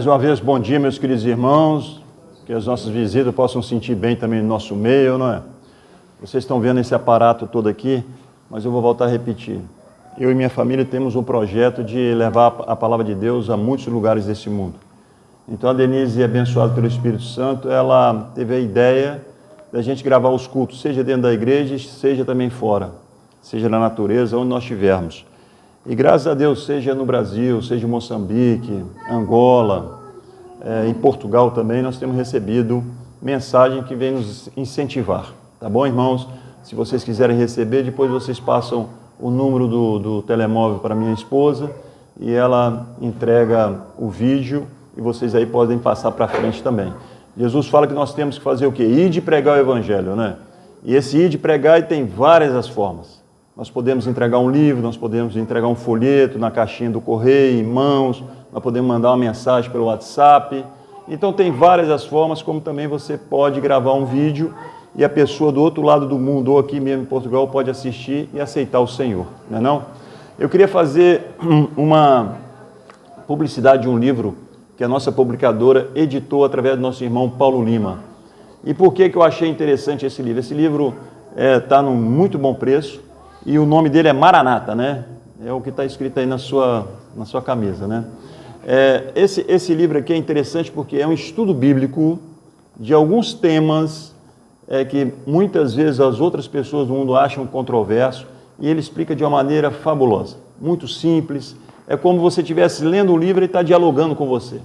Mais uma vez, bom dia, meus queridos irmãos, que as nossas visitas possam sentir bem também no nosso meio, não é? Vocês estão vendo esse aparato todo aqui, mas eu vou voltar a repetir. Eu e minha família temos um projeto de levar a palavra de Deus a muitos lugares desse mundo. Então a Denise, abençoada pelo Espírito Santo, ela teve a ideia da gente gravar os cultos, seja dentro da igreja, seja também fora, seja na natureza, onde nós estivermos. E graças a Deus, seja no Brasil, seja em Moçambique, Angola, em Portugal também, nós temos recebido mensagem que vem nos incentivar. Tá bom, irmãos? Se vocês quiserem receber, depois vocês passam o número do telemóvel para minha esposa e ela entrega o vídeo e vocês aí podem passar para frente também. Jesus fala que nós temos que fazer o quê? Ir de pregar o evangelho, né? E esse ir de pregar tem várias as formas. Nós podemos entregar um livro, nós podemos entregar um folheto na caixinha do correio, em mãos, nós podemos mandar uma mensagem pelo WhatsApp. Então tem várias as formas, como também você pode gravar um vídeo e a pessoa do outro lado do mundo, ou aqui mesmo em Portugal, pode assistir e aceitar o Senhor, não é não? Eu queria fazer uma publicidade de um livro que a nossa publicadora editou através do nosso irmão Paulo Lima. E por que eu achei interessante esse livro? Esse livro está num muito bom preço. E o nome dele é Maranata, né? É o que está escrito aí na sua camisa, né? Esse livro aqui é interessante porque é um estudo bíblico de alguns temas que muitas vezes as outras pessoas do mundo acham controverso e ele explica de uma maneira fabulosa, muito simples. É como você estivesse lendo um livro e está dialogando com você.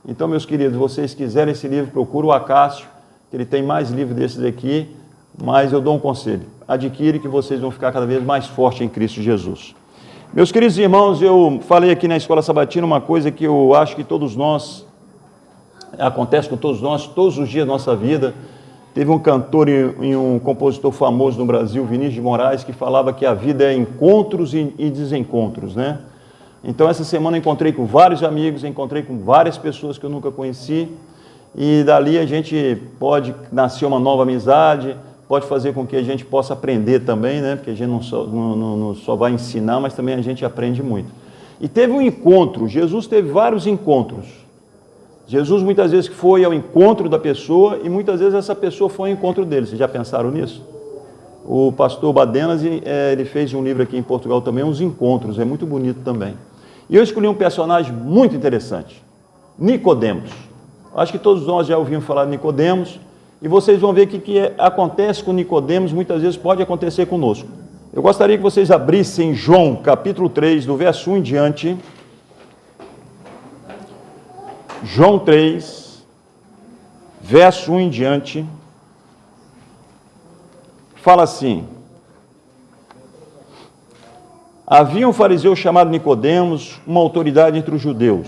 Então, meus queridos, vocês quiserem esse livro, procura o Acácio, que ele tem mais livros desses aqui, mas eu dou um conselho. Adquire que vocês vão ficar cada vez mais fortes em Cristo Jesus. Meus queridos irmãos, eu falei aqui na Escola Sabatina uma coisa que eu acho que todos nós, acontece com todos nós, todos os dias da nossa vida. Teve um cantor e um compositor famoso no Brasil, Vinícius de Moraes, que falava que a vida é encontros e desencontros, né? Então essa semana eu encontrei com vários amigos, encontrei com várias pessoas que eu nunca conheci, e dali a gente pode nascer uma nova amizade, pode fazer com que a gente possa aprender também, né? Porque a gente não só vai ensinar, mas também a gente aprende muito. E teve um encontro, Jesus teve vários encontros. Jesus muitas vezes foi ao encontro da pessoa e muitas vezes essa pessoa foi ao encontro dele. Vocês já pensaram nisso? O pastor Badenas, ele fez um livro aqui em Portugal também, Uns Encontros, é muito bonito também. E eu escolhi um personagem muito interessante, Nicodemos. Acho que todos nós já ouvimos falar de Nicodemos. E vocês vão ver que acontece com Nicodemos, muitas vezes pode acontecer conosco. Eu gostaria que vocês abrissem João, capítulo 3, do verso 1 em diante. João 3, verso 1 em diante. Fala assim: havia um fariseu chamado Nicodemos, uma autoridade entre os judeus.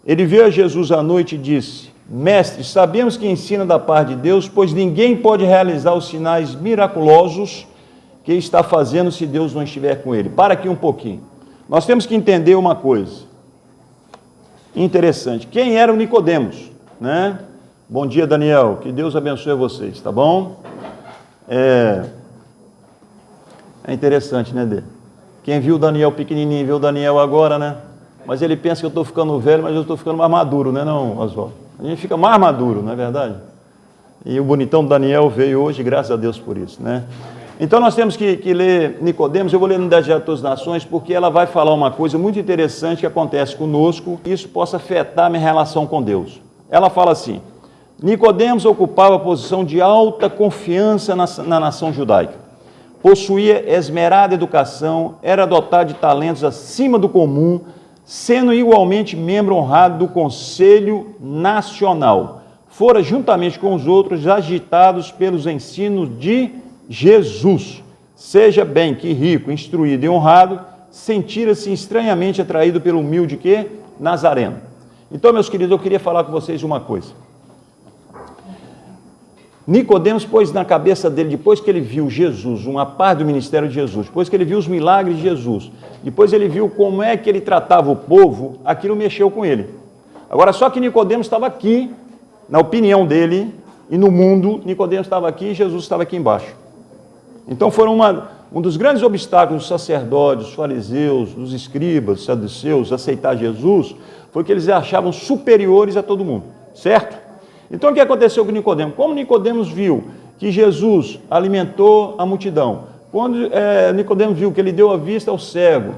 Ele veio a Jesus à noite e disse: Mestre, sabemos que ensina da parte de Deus, pois ninguém pode realizar os sinais miraculosos que está fazendo se Deus não estiver com ele. Para aqui um pouquinho. Nós temos que entender uma coisa interessante. Quem era o Nicodemos, né? Bom dia, Daniel. Que Deus abençoe vocês, tá bom? É interessante, né, dele? Quem viu o Daniel pequenininho, viu o Daniel agora, né? Mas ele pensa que eu estou ficando velho, mas eu estou ficando mais maduro, né, não, Oswaldo? A gente fica mais maduro, não é verdade? E o bonitão do Daniel veio hoje, graças a Deus por isso, né? Então nós temos que ler Nicodemos. Eu vou ler no Unidade de Todas as Nações, porque ela vai falar uma coisa muito interessante que acontece conosco, e isso possa afetar a minha relação com Deus. Ela fala assim: Nicodemos ocupava a posição de alta confiança na nação judaica. Possuía esmerada educação, era dotado de talentos acima do comum, sendo igualmente membro honrado do Conselho Nacional. Fora, juntamente com os outros, agitados pelos ensinos de Jesus. Seja bem que rico, instruído e honrado, sentira-se estranhamente atraído pelo humilde que? Nazareno. Então, meus queridos, eu queria falar com vocês uma coisa. Nicodemos pôs na cabeça dele, depois que ele viu Jesus, uma parte do ministério de Jesus, depois que ele viu os milagres de Jesus, depois ele viu como é que ele tratava o povo, aquilo mexeu com ele. Agora, só que Nicodemos estava aqui, na opinião dele, e no mundo, Nicodemos estava aqui e Jesus estava aqui embaixo. Então, foram Um dos grandes obstáculos dos sacerdotes, dos fariseus, dos escribas, dos saduceus, aceitar Jesus, foi que eles achavam superiores a todo mundo, certo? Então o que aconteceu com Nicodemos? Como Nicodemos viu que Jesus alimentou a multidão, quando Nicodemos viu que ele deu a vista ao cego,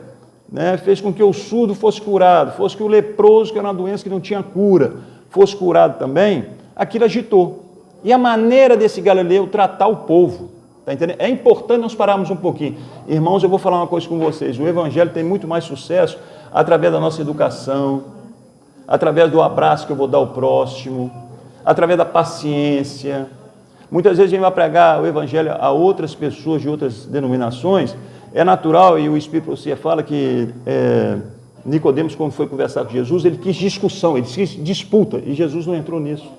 né, fez com que o surdo fosse curado, fosse que o leproso, que era uma doença que não tinha cura, fosse curado também, aquilo agitou. E a maneira desse Galileu tratar o povo, tá entendendo? É importante nós pararmos um pouquinho. Irmãos, eu vou falar uma coisa com vocês, o Evangelho tem muito mais sucesso através da nossa educação, através do abraço que eu vou dar ao próximo, através da paciência. Muitas vezes a gente vai pregar o Evangelho a outras pessoas de outras denominações, é natural, e o Espírito Profecia fala que Nicodemos, quando foi conversar com Jesus, ele quis discussão, ele quis disputa, e Jesus não entrou nisso.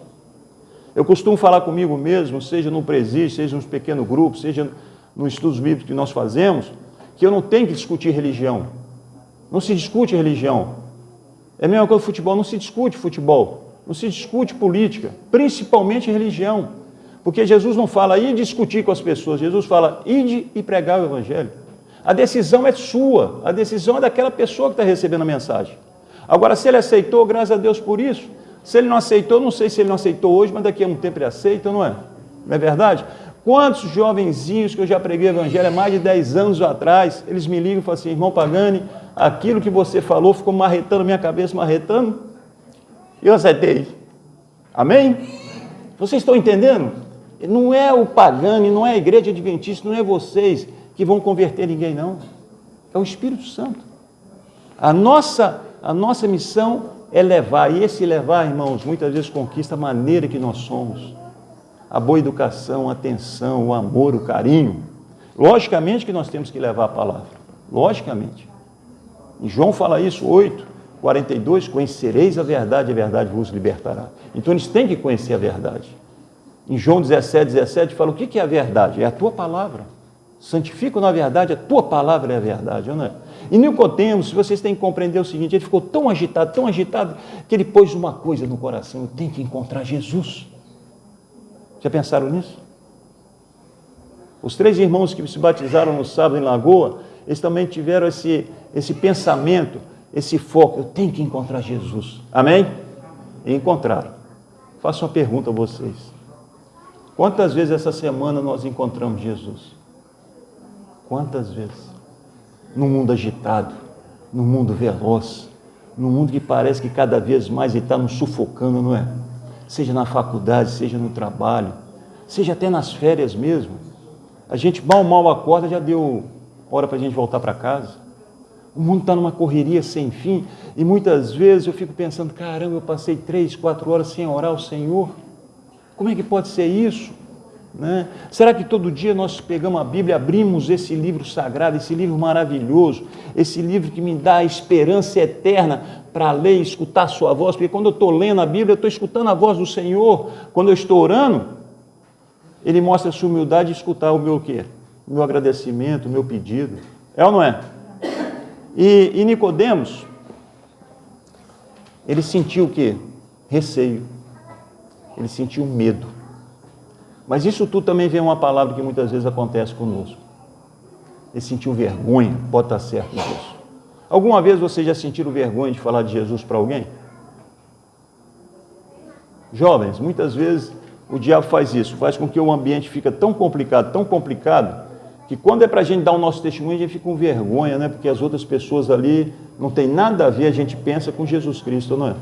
Eu costumo falar comigo mesmo, seja no presídio, seja nos pequenos grupos, seja nos estudos bíblicos que nós fazemos, que eu não tenho que discutir religião. Não se discute religião. É a mesma coisa que futebol, não se discute futebol, não se discute política, principalmente religião. Porque Jesus não fala ir discutir com as pessoas, Jesus fala ide e pregar o Evangelho. A decisão é sua, a decisão é daquela pessoa que está recebendo a mensagem. Agora, se ele aceitou, graças a Deus por isso. Se ele não aceitou, não sei se ele não aceitou hoje, mas daqui a um tempo ele aceita, não é? Não é verdade? Quantos jovenzinhos que eu já preguei o Evangelho há mais de 10 anos atrás, eles me ligam e falam assim, irmão Pagani, aquilo que você falou ficou marretando a minha cabeça, marretando, e eu aceitei. Amém? Vocês estão entendendo? Não é o Pagani, não é a igreja adventista, não é vocês que vão converter ninguém, não. É o Espírito Santo. A nossa missão é levar, e esse levar, irmãos, muitas vezes conquista a maneira que nós somos. A boa educação, a atenção, o amor, o carinho. Logicamente que nós temos que levar a palavra. Logicamente. E João fala isso, 8:42, conhecereis a verdade vos libertará. Então eles têm que conhecer a verdade. Em João 17:17 fala, o que é a verdade? É a tua palavra. Santifica na verdade, a tua palavra é a verdade, não é? E Nicodemos, vocês têm que compreender o seguinte, ele ficou tão agitado, que ele pôs uma coisa no coração, eu tenho que encontrar Jesus. Já pensaram nisso? Os 3 irmãos que se batizaram no sábado em Lagoa, eles também tiveram esse pensamento, esse foco, eu tenho que encontrar Jesus. Amém? E encontraram. Faço uma pergunta a vocês. Quantas vezes essa semana nós encontramos Jesus? Quantas vezes? Num mundo agitado, num mundo veloz, num mundo que parece que cada vez mais ele está nos sufocando, não é? Seja na faculdade, seja no trabalho, seja até nas férias mesmo. A gente mal acorda, já deu hora para a gente voltar para casa. O mundo está numa correria sem fim, e muitas vezes eu fico pensando, caramba, eu passei 3, 4 horas sem orar ao Senhor. Como é que pode ser isso? Né? Será que todo dia nós pegamos a Bíblia, abrimos esse livro sagrado, esse livro maravilhoso, esse livro que me dá a esperança eterna para ler e escutar a sua voz? Porque quando eu estou lendo a Bíblia, eu estou escutando a voz do Senhor. Quando eu estou orando, Ele mostra a sua humildade de escutar o meu quê? O meu agradecimento, o meu pedido. É ou não é? E Nicodemos, ele sentiu o quê? Receio. Ele sentiu medo. Mas isso tudo também vem uma palavra que muitas vezes acontece conosco. Ele sentiu vergonha, pode estar certo disso. Alguma vez vocês já sentiram vergonha de falar de Jesus para alguém? Jovens, muitas vezes o diabo faz isso, faz com que o ambiente fique tão complicado, que quando é para a gente dar o nosso testemunho, a gente fica com vergonha, né? Porque as outras pessoas ali não tem nada a ver, a gente pensa com Jesus Cristo, não é?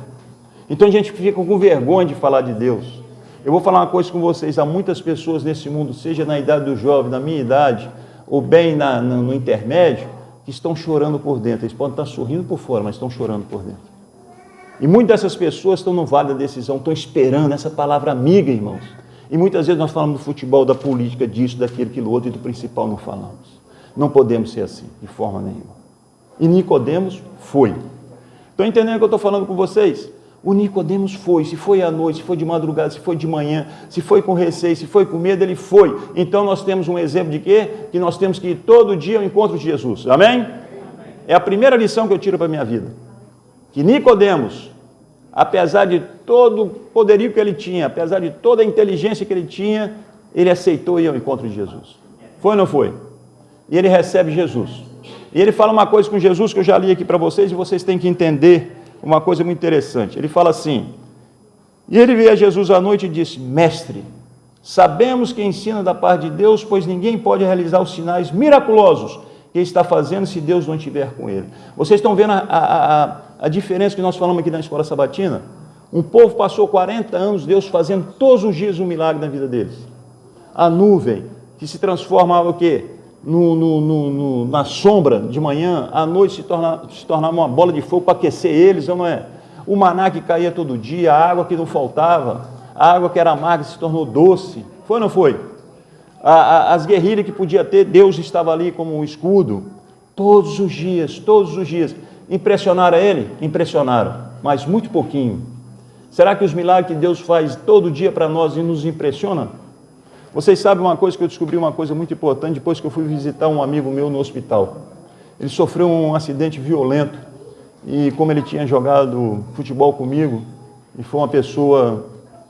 Então a gente fica com vergonha de falar de Deus. Eu vou falar uma coisa com vocês, há muitas pessoas nesse mundo, seja na idade do jovem, na minha idade, ou bem no intermédio, que estão chorando por dentro. Eles podem estar sorrindo por fora, mas estão chorando por dentro. E muitas dessas pessoas estão no vale da decisão, estão esperando essa palavra amiga, irmãos. E muitas vezes nós falamos do futebol, da política, disso, daquilo, aquilo outro, e do principal não falamos. Não podemos ser assim, de forma nenhuma. E Nicodemos foi. Estão entendendo o que eu estou falando com vocês? O Nicodemos foi, se foi à noite, se foi de madrugada, se foi de manhã, se foi com receio, se foi com medo, ele foi. Então nós temos um exemplo de quê? Que nós temos que ir todo dia ao encontro de Jesus. Amém? É a primeira lição que eu tiro para a minha vida. Que Nicodemos, apesar de todo o poderio que ele tinha, apesar de toda a inteligência que ele tinha, ele aceitou ir ao encontro de Jesus. Foi ou não foi? e ele recebe Jesus. E ele fala uma coisa com Jesus que eu já li aqui para vocês, e vocês têm que entender uma coisa muito interessante. Ele fala assim: e ele veio a Jesus à noite e disse: Mestre, sabemos que ensina da parte de Deus, pois ninguém pode realizar os sinais miraculosos que ele está fazendo se Deus não estiver com ele. Vocês estão vendo a diferença que nós falamos aqui na escola sabatina? Um povo passou 40 anos, Deus fazendo todos os dias um milagre na vida deles. A nuvem, que se transformava o quê? Na sombra de manhã, à noite se tornava uma bola de fogo para aquecer eles, não é? O maná que caía todo dia, a água que não faltava, a água que era amarga se tornou doce. Foi ou não foi? As guerrilhas que podia ter, Deus estava ali como um escudo. Todos os dias, todos os dias. Impressionaram ele? Impressionaram, mas muito pouquinho. Será que os milagres que Deus faz todo dia para nós nos impressiona? Vocês sabem uma coisa que eu descobri, uma coisa muito importante, depois que eu fui visitar um amigo meu no hospital. Ele sofreu um acidente violento, e como ele tinha jogado futebol comigo, e foi uma pessoa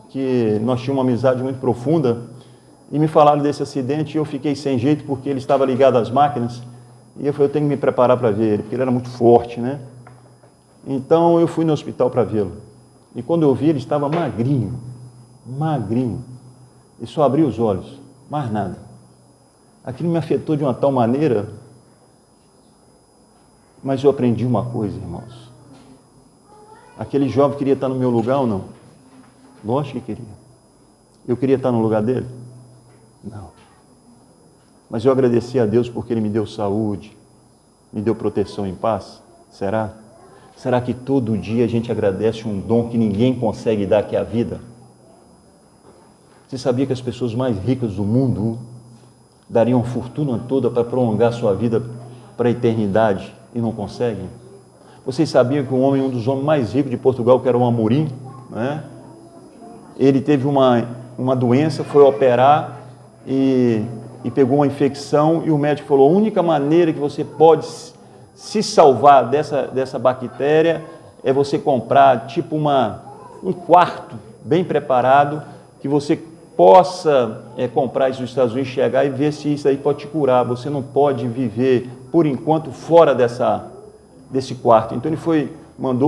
que nós tínhamos uma amizade muito profunda, e me falaram desse acidente, e eu fiquei sem jeito, porque ele estava ligado às máquinas, e eu falei, eu tenho que me preparar para ver ele, porque ele era muito forte, né? Então eu fui no hospital para vê-lo. E quando eu vi, ele estava magrinho, magrinho. E só abri os olhos, mais nada. Aquilo me afetou de uma tal maneira, mas eu aprendi uma coisa, irmãos. Aquele jovem queria estar no meu lugar ou não? Lógico que queria. Eu queria estar no lugar dele? Não. Mas eu agradeci a Deus porque Ele me deu saúde, me deu proteção em paz. Será? Será que todo dia a gente agradece um dom que ninguém consegue dar, que é a vida? Você sabia que as pessoas mais ricas do mundo dariam a fortuna toda para prolongar sua vida para a eternidade e não conseguem? Vocês sabiam que um dos homens mais ricos de Portugal, que era o Amorim, né? Ele teve uma doença, foi operar e pegou uma infecção, e o médico falou, a única maneira que você pode se salvar dessa bactéria é você comprar tipo um quarto bem preparado, que você possa comprar isso nos Estados Unidos, chegar e ver se isso aí pode te curar. Você não pode viver, por enquanto, fora desse quarto. Então ele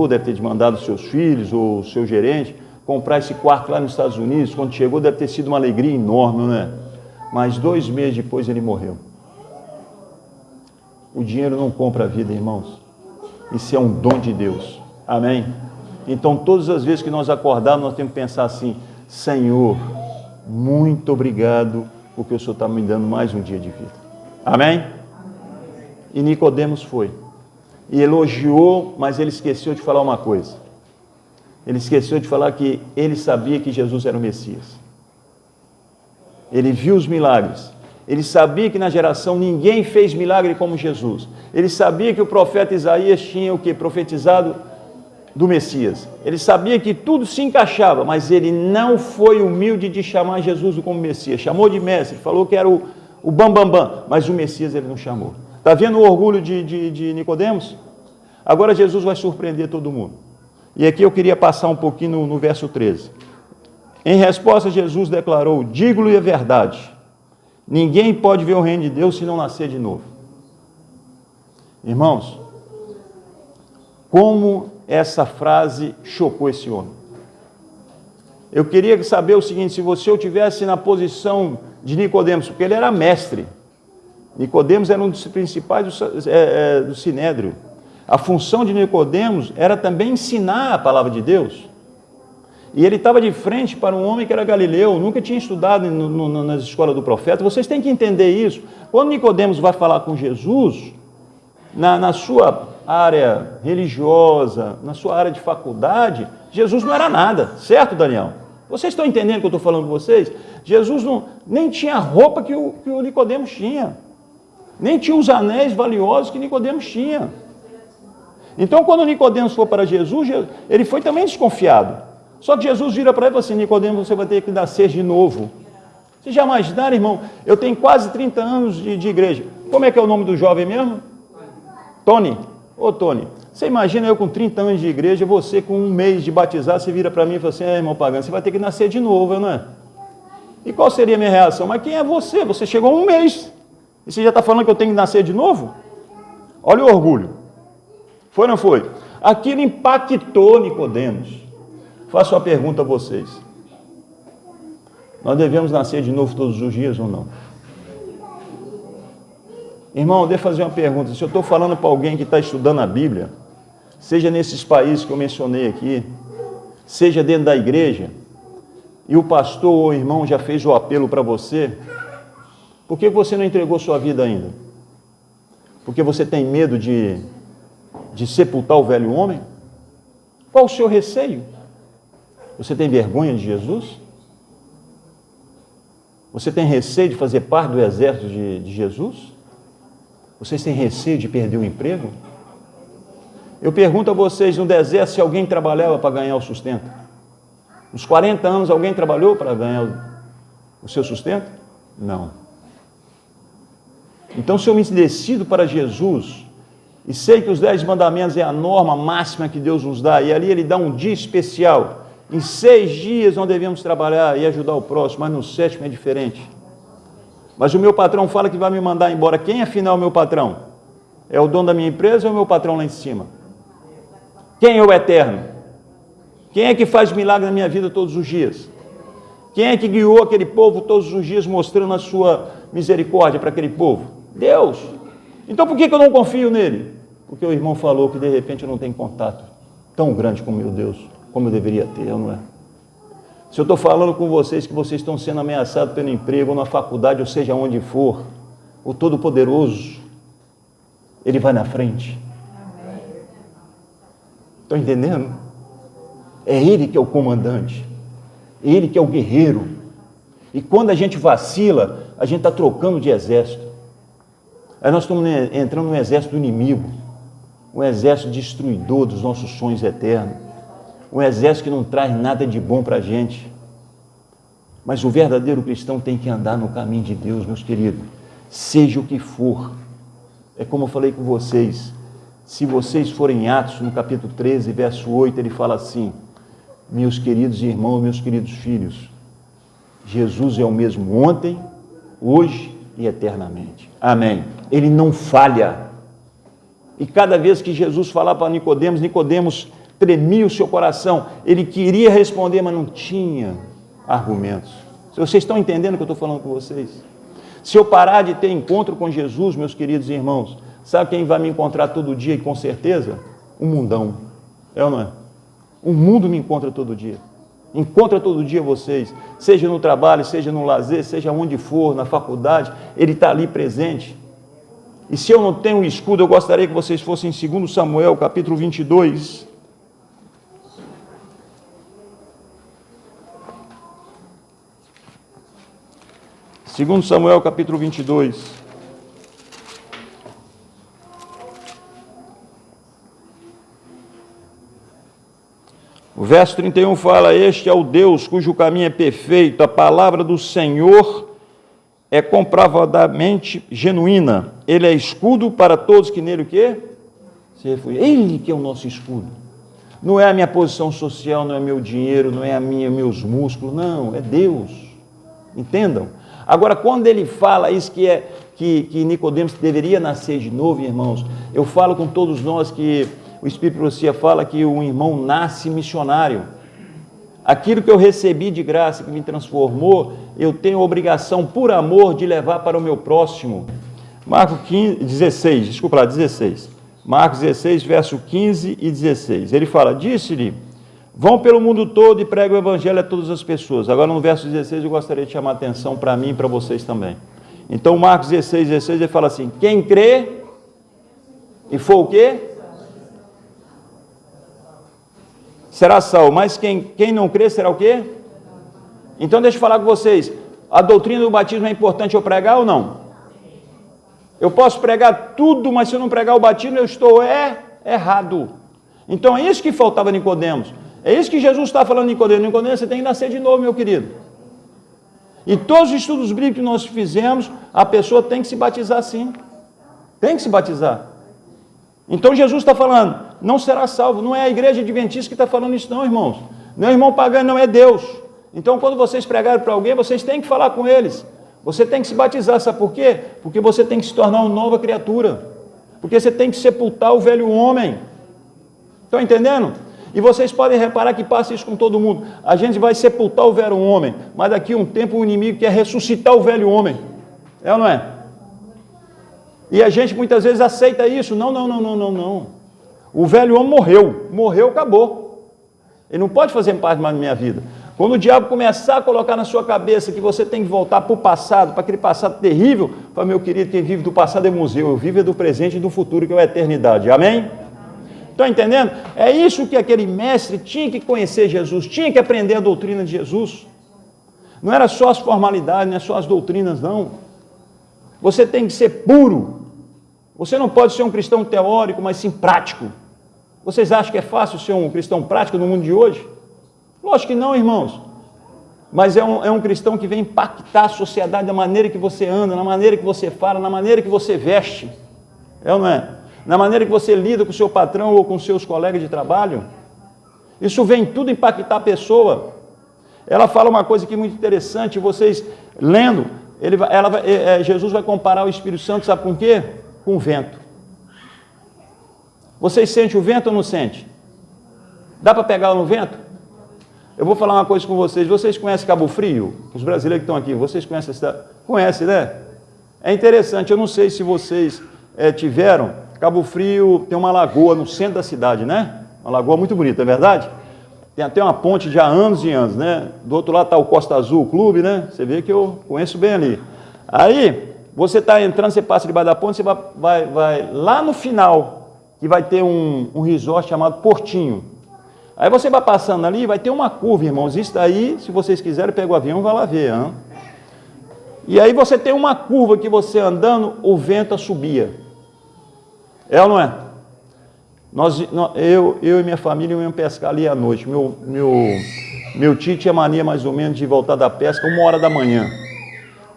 deve ter mandado os seus filhos ou o seu gerente comprar esse quarto lá nos Estados Unidos. Quando chegou, deve ter sido uma alegria enorme, né? Mas 2 meses depois ele morreu. O dinheiro não compra a vida, irmãos. Isso é um dom de Deus. Amém? Então, todas as vezes que nós acordarmos, nós temos que pensar assim, Senhor, muito obrigado, porque o Senhor está me dando mais um dia de vida. Amém? E Nicodemos foi. E elogiou, mas ele esqueceu de falar uma coisa. Ele esqueceu de falar que ele sabia que Jesus era o Messias. Ele viu os milagres. Ele sabia que na geração ninguém fez milagre como Jesus. Ele sabia que o profeta Isaías tinha o quê? Profetizado do Messias. Ele sabia que tudo se encaixava, mas ele não foi humilde de chamar Jesus como Messias. Chamou de mestre, falou que era o bambambam, mas o Messias ele não chamou. Está vendo o orgulho de Nicodemos? Agora Jesus vai surpreender todo mundo. E aqui eu queria passar um pouquinho no verso 13. Em resposta, Jesus declarou, digo-lhe a verdade, ninguém pode ver o reino de Deus se não nascer de novo. Irmãos, como essa frase chocou esse homem. Eu queria saber o seguinte, se eu estivesse na posição de Nicodemos, porque ele era mestre. Nicodemos era um dos principais do Sinédrio. A função de Nicodemos era também ensinar a palavra de Deus. E ele estava de frente para um homem que era galileu, nunca tinha estudado nas escolas do profeta. Vocês têm que entender isso. Quando Nicodemos vai falar com Jesus, na sua área religiosa, na sua área de faculdade, Jesus não era nada, certo, Daniel? Vocês estão entendendo o que eu estou falando com vocês? Jesus nem tinha a roupa que o Nicodemos tinha, nem tinha os anéis valiosos que Nicodemos tinha. Então, quando Nicodemos foi para Jesus, ele foi também desconfiado. Só que Jesus vira para ele e fala assim, Nicodemos, você vai ter que nascer de novo. Você já imaginaram, irmão? Eu tenho quase 30 anos de igreja. Como é que é o nome do jovem mesmo? Tony. Ô, Tony, você imagina eu com 30 anos de igreja, você com 1 mês de batizar, você vira para mim e fala assim, irmão pagano, você vai ter que nascer de novo, não é? E qual seria a minha reação? Mas quem é você? Você chegou 1 mês. E você já está falando que eu tenho que nascer de novo? Olha o orgulho. Foi ou não foi? Aquilo impactou Nicodemos. Faço uma pergunta a vocês. Nós devemos nascer de novo todos os dias ou não? Irmão, deixa eu fazer uma pergunta. Se eu estou falando para alguém que está estudando a Bíblia, seja nesses países que eu mencionei aqui, seja dentro da igreja, e o pastor ou o irmão já fez o apelo para você, por que você não entregou sua vida ainda? Porque você tem medo de sepultar o velho homem? Qual o seu receio? Você tem vergonha de Jesus? Você tem receio de fazer parte do exército de Jesus? Vocês têm receio de perder o emprego? Eu pergunto a vocês, no deserto, se alguém trabalhava para ganhar o sustento. Nos 40 anos, alguém trabalhou para ganhar o seu sustento? Não. Então, se eu me decido para Jesus, e sei que os 10 mandamentos é a norma máxima que Deus nos dá, e ali Ele dá um dia especial, em 6 dias nós devemos trabalhar e ajudar o próximo, mas no 7º é diferente. Mas o meu patrão fala que vai me mandar embora. Quem afinal é o meu patrão? É o dono da minha empresa ou é o meu patrão lá em cima? Quem é o eterno? Quem é que faz milagre na minha vida todos os dias? Quem é que guiou aquele povo todos os dias mostrando a sua misericórdia para aquele povo? Deus. Então por que eu não confio nele? Porque o irmão falou que de repente eu não tenho contato tão grande com meu Deus, como eu deveria ter, não é? Se eu estou falando com vocês que vocês estão sendo ameaçados pelo emprego, ou na faculdade, ou seja onde for, o Todo-Poderoso, Ele vai na frente. Estão entendendo? É Ele que é o comandante, é Ele que é o guerreiro. E quando a gente vacila, a gente está trocando de exército. Aí nós estamos entrando no exército do inimigo, um exército destruidor dos nossos sonhos eternos, um exército que não traz nada de bom para a gente. Mas o verdadeiro cristão tem que andar no caminho de Deus, meus queridos, seja o que for. É como eu falei com vocês, se vocês forem em Atos, no capítulo 13, verso 8, ele fala assim: meus queridos irmãos, meus queridos filhos, Jesus é o mesmo ontem, hoje e eternamente. Amém. Ele não falha. E cada vez que Jesus falava para Nicodemos, Nicodemos tremia o seu coração. Ele queria responder, mas não tinha argumentos. Vocês estão entendendo o que eu estou falando com vocês? Se eu parar de ter encontro com Jesus, meus queridos irmãos, sabe quem vai me encontrar todo dia e com certeza? O mundão. É ou não é? O mundo me encontra todo dia. Encontra todo dia vocês, seja no trabalho, seja no lazer, seja onde for, na faculdade, ele está ali presente. E se eu não tenho um escudo, eu gostaria que vocês fossem em 2 Samuel, capítulo 22. Segundo Samuel, capítulo 22. O verso 31 fala: este é o Deus cujo caminho é perfeito, a palavra do Senhor é comprovadamente genuína. Ele é escudo para todos que nele o quê? Se refugiam. Ele que é o nosso escudo. Não é a minha posição social, não é meu dinheiro, não é meus músculos, não, é Deus. Entendam? Agora, quando ele fala isso que Nicodemos deveria nascer de novo, irmãos, eu falo com todos nós que o Espírito de Profecia fala que um irmão nasce missionário. Aquilo que eu recebi de graça, que me transformou, eu tenho a obrigação, por amor, de levar para o meu próximo. Marcos 16. Marcos 16, verso 15 e 16. Ele fala: disse-lhe, vão pelo mundo todo e pregam o evangelho a todas as pessoas. Agora no verso 16 eu gostaria de chamar a atenção para mim e para vocês também. Então Marcos 16, ele fala assim: quem crê e for o quê? Será salvo, mas quem não crê será o quê? Então deixa eu falar com vocês, a doutrina do batismo é importante eu pregar ou não? Eu posso pregar tudo, mas se eu não pregar o batismo eu estou errado. Então é isso que faltava a Nicodemos. É isso que Jesus está falando em Nicodemos. Nicodemos, você tem que nascer de novo, meu querido. E todos os estudos bíblicos que nós fizemos, a pessoa tem que se batizar sim. Tem que se batizar. Então Jesus está falando, não será salvo. Não é a igreja adventista que está falando isso não, irmãos. Não é irmão pagano, não é Deus. Então quando vocês pregarem para alguém, vocês têm que falar com eles. Você tem que se batizar, sabe por quê? Porque você tem que se tornar uma nova criatura. Porque você tem que sepultar o velho homem. Estão entendendo? E vocês podem reparar que passa isso com todo mundo. A gente vai sepultar o velho homem, mas daqui a um tempo o inimigo quer ressuscitar o velho homem. É ou não é? E a gente muitas vezes aceita isso. Não. O velho homem morreu, acabou. Ele não pode fazer parte mais da minha vida. Quando o diabo começar a colocar na sua cabeça que você tem que voltar para o passado, para aquele passado terrível, fala, meu querido, quem vive do passado é museu, eu vivo é do presente e do futuro, que é a eternidade. Amém? Estão entendendo? É isso que aquele mestre tinha que conhecer Jesus, tinha que aprender a doutrina de Jesus. Não era só as formalidades, não é só as doutrinas, não. Você tem que ser puro. Você não pode ser um cristão teórico, mas sim prático. Vocês acham que é fácil ser um cristão prático no mundo de hoje? Lógico que não, irmãos. Mas é um cristão que vem impactar a sociedade da maneira que você anda, na maneira que você fala, na maneira que você veste. É ou não é? Na maneira que você lida com o seu patrão ou com seus colegas de trabalho. Isso vem tudo impactar a pessoa. Ela fala uma coisa aqui muito interessante, vocês lendo, Jesus vai comparar o Espírito Santo, sabe com o quê? Com o vento. Vocês sentem o vento ou não sentem? Dá para pegar no vento? Eu vou falar uma coisa com vocês. Vocês conhecem Cabo Frio? Os brasileiros que estão aqui, vocês conhecem a cidade? Conhecem, né? É interessante, eu não sei se vocês tiveram. Cabo Frio tem uma lagoa no centro da cidade, né? Uma lagoa muito bonita, é verdade? Tem até uma ponte de há anos e anos, né? Do outro lado está o Costa Azul Clube, né? Você vê que eu conheço bem ali. Aí, você está entrando, você passa debaixo da ponte, você vai lá no final, que vai ter um resort chamado Portinho. Aí você vai passando ali, vai ter uma curva, irmãos. Isso daí, se vocês quiserem, pega o avião e vai lá ver. Hein? E aí você tem uma curva que você andando, o vento subia. É ou não é? Eu e minha família íamos pescar ali à noite. Meu tio tinha mania mais ou menos de voltar da pesca 1h da manhã.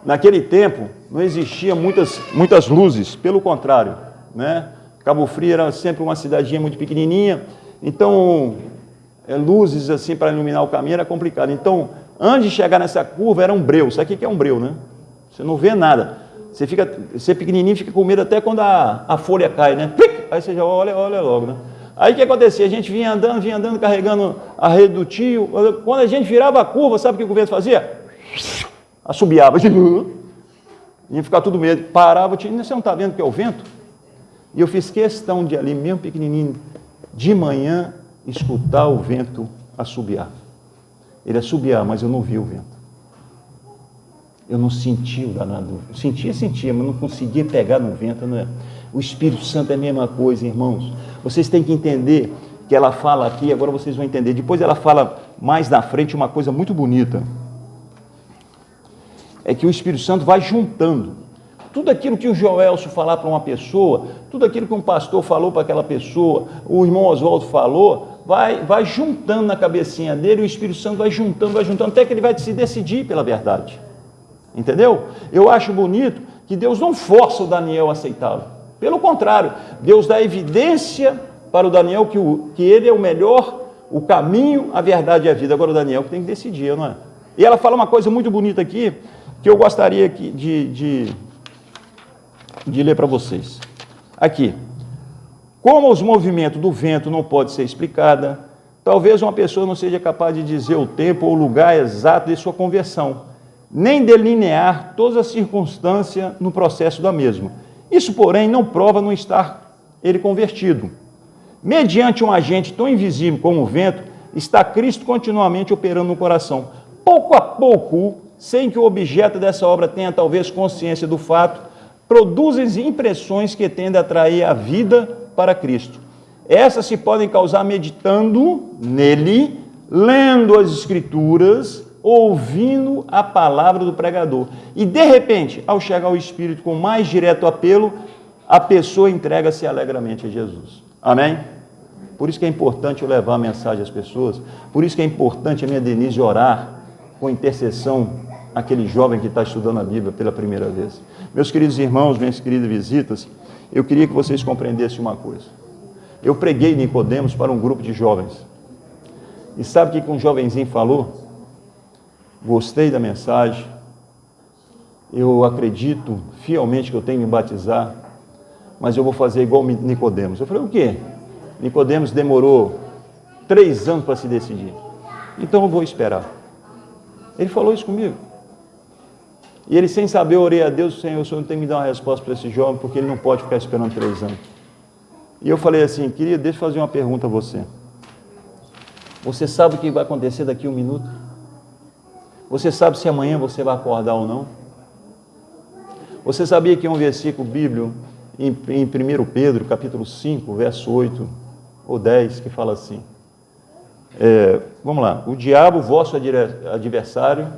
Naquele tempo, não existia muitas luzes, pelo contrário, né? Cabo Frio era sempre uma cidadinha muito pequenininha, então luzes assim para iluminar o caminho era complicado. Então, antes de chegar nessa curva, era um breu. Sabe o que é um breu, né? Você não vê nada. Você pequenininho fica com medo até quando a folha cai, né? Aí você já olha logo, né? Aí o que acontecia? A gente vinha andando, carregando a rede do tio. Quando a gente virava a curva, sabe o que o vento fazia? Assobiava. Ia ficar tudo medo. Parava, você não está vendo que é o vento? E eu fiz questão de ali, mesmo pequenininho, de manhã, escutar o vento assobiar. Ele assobiar, mas eu não vi o vento. Eu não senti o danado. Sentia, mas não conseguia pegar no vento. Não é? O Espírito Santo é a mesma coisa, irmãos. Vocês têm que entender que ela fala aqui, agora vocês vão entender. Depois ela fala mais na frente uma coisa muito bonita. É que o Espírito Santo vai juntando. Tudo aquilo que o Joelso falar para uma pessoa, tudo aquilo que um pastor falou para aquela pessoa, o irmão Oswaldo falou, vai juntando na cabecinha dele, o Espírito Santo vai juntando, até que ele vai se decidir pela verdade. Entendeu? Eu acho bonito que Deus não força o Daniel a aceitá-lo. Pelo contrário, Deus dá evidência para o Daniel que ele é o melhor, o caminho, a verdade e a vida. Agora o Daniel que tem que decidir, não é? E ela fala uma coisa muito bonita aqui, que eu gostaria de ler para vocês. Aqui. Como os movimentos do vento não podem ser explicados, talvez uma pessoa não seja capaz de dizer o tempo ou o lugar exato de sua conversão, nem delinear todas as circunstâncias no processo da mesma. Isso, porém, não prova não estar ele convertido. Mediante um agente tão invisível como o vento, está Cristo continuamente operando no coração. Pouco a pouco, sem que o objeto dessa obra tenha talvez consciência do fato, produzem impressões que tendem a atrair a vida para Cristo. Essas se podem causar meditando nele, lendo as Escrituras, ouvindo a palavra do pregador. E, de repente, ao chegar ao Espírito com mais direto apelo, a pessoa entrega-se alegremente a Jesus. Amém? Por isso que é importante eu levar a mensagem às pessoas, por isso que é importante a minha Denise orar com intercessão àquele jovem que está estudando a Bíblia pela primeira vez. Meus queridos irmãos, minhas queridas visitas, eu queria que vocês compreendessem uma coisa. Eu preguei Nicodemos para um grupo de jovens. E sabe o que um jovenzinho falou? Gostei da mensagem. eu acredito fielmente que eu tenho que me batizar, mas eu vou fazer igual Nicodemos. Eu falei, o quê? Nicodemos demorou 3 anos para se decidir. Então eu vou esperar. Ele falou isso comigo. E ele, sem saber, eu orei a Deus, Senhor, o Senhor tem que me dar uma resposta para esse jovem, porque ele não pode ficar esperando 3 anos. E eu falei assim, querido, deixa eu fazer uma pergunta a você. Você sabe o que vai acontecer daqui a 1 minuto? Você sabe se amanhã você vai acordar ou não? Você sabia que é um versículo bíblico em 1 Pedro, capítulo 5, verso 8 ou 10, que fala assim, vamos lá, o diabo, vosso adversário,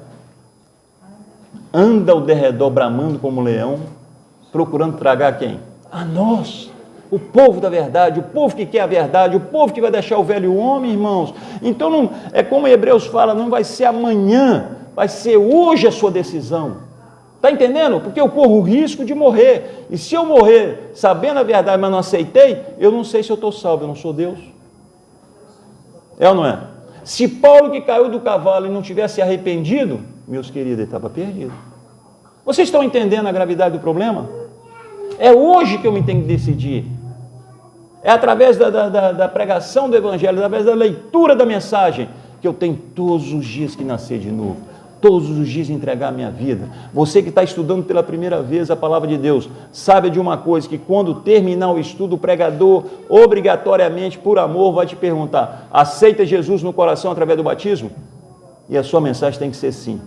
anda ao derredor bramando como um leão, procurando tragar quem? A nós, o povo da verdade, o povo que quer a verdade, o povo que vai deixar o velho homem, irmãos. Então, não, é como Hebreus fala, não vai ser amanhã, vai ser hoje a sua decisão. Está entendendo? Porque eu corro o risco de morrer. E se eu morrer sabendo a verdade, mas não aceitei, eu não sei se eu estou salvo, eu não sou Deus. É ou não é? Se Paulo, que caiu do cavalo e não tivesse arrependido, meus queridos, ele estava perdido. Vocês estão entendendo a gravidade do problema? É hoje que eu me tenho que decidir. É através da pregação do Evangelho, através da leitura da mensagem, que eu tenho todos os dias que nascer de novo. Todos os dias entregar a minha vida. Você que está estudando pela primeira vez a palavra de Deus, sabe de uma coisa, que quando terminar o estudo, o pregador, obrigatoriamente, por amor, vai te perguntar, aceita Jesus no coração através do batismo? E a sua mensagem tem que ser sim.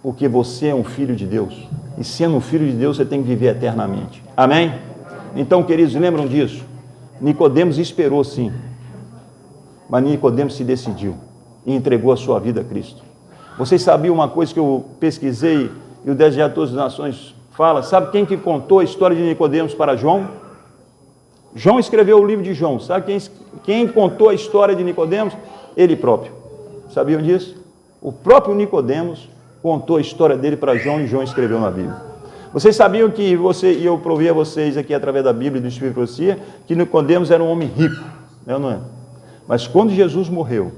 Porque você é um filho de Deus. E sendo um filho de Deus, você tem que viver eternamente. Amém? Então, queridos, lembram disso? Nicodemos esperou sim. Mas Nicodemos se decidiu e entregou a sua vida a Cristo. Vocês sabiam uma coisa que eu pesquisei e o Desejo de Todas as Nações fala? Sabe quem que contou a história de Nicodemos para João? João escreveu o livro de João. Sabe quem contou a história de Nicodemos? Ele próprio. Sabiam disso? O próprio Nicodemos contou a história dele para João e João escreveu na Bíblia. Vocês sabiam que e eu provei a vocês aqui através da Bíblia e do Espírito de Profecia, que Nicodemos era um homem rico, né, não é? Mas quando Jesus morreu,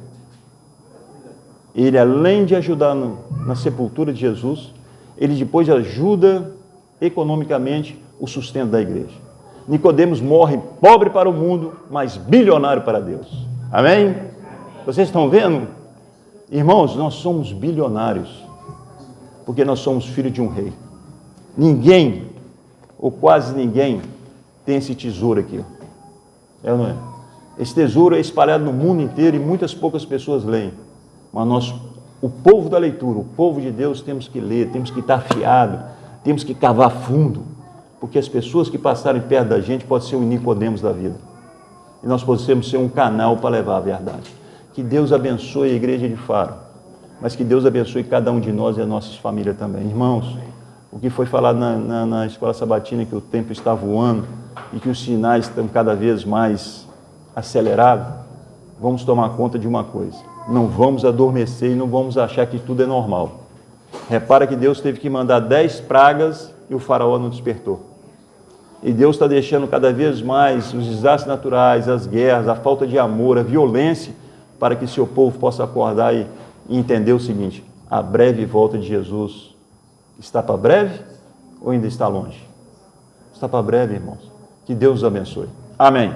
ele, além de ajudar na sepultura de Jesus, ele depois ajuda economicamente o sustento da igreja. Nicodemos morre pobre para o mundo, mas bilionário para Deus. Amém? Vocês estão vendo? Irmãos, nós somos bilionários, porque nós somos filhos de um rei. Ninguém, ou quase ninguém, tem esse tesouro aqui. É ou não é? Esse tesouro é espalhado no mundo inteiro e muitas poucas pessoas leem. Mas nós, o povo da leitura, o povo de Deus, temos que ler, temos que estar afiado, temos que cavar fundo, porque as pessoas que passarem perto da gente podem ser o Nicodemos da vida. E nós podemos ser um canal para levar a verdade. Que Deus abençoe a igreja de Faro, mas que Deus abençoe cada um de nós e a nossa família também. Irmãos, o que foi falado na escola sabatina, que o tempo está voando e que os sinais estão cada vez mais acelerados, vamos tomar conta de uma coisa. Não vamos adormecer e não vamos achar que tudo é normal. Repara que Deus teve que mandar 10 pragas e o faraó não despertou. E Deus está deixando cada vez mais os desastres naturais, as guerras, a falta de amor, a violência, para que seu povo possa acordar e entender o seguinte: a breve volta de Jesus está para breve ou ainda está longe? Está para breve, irmãos. Que Deus os abençoe. Amém.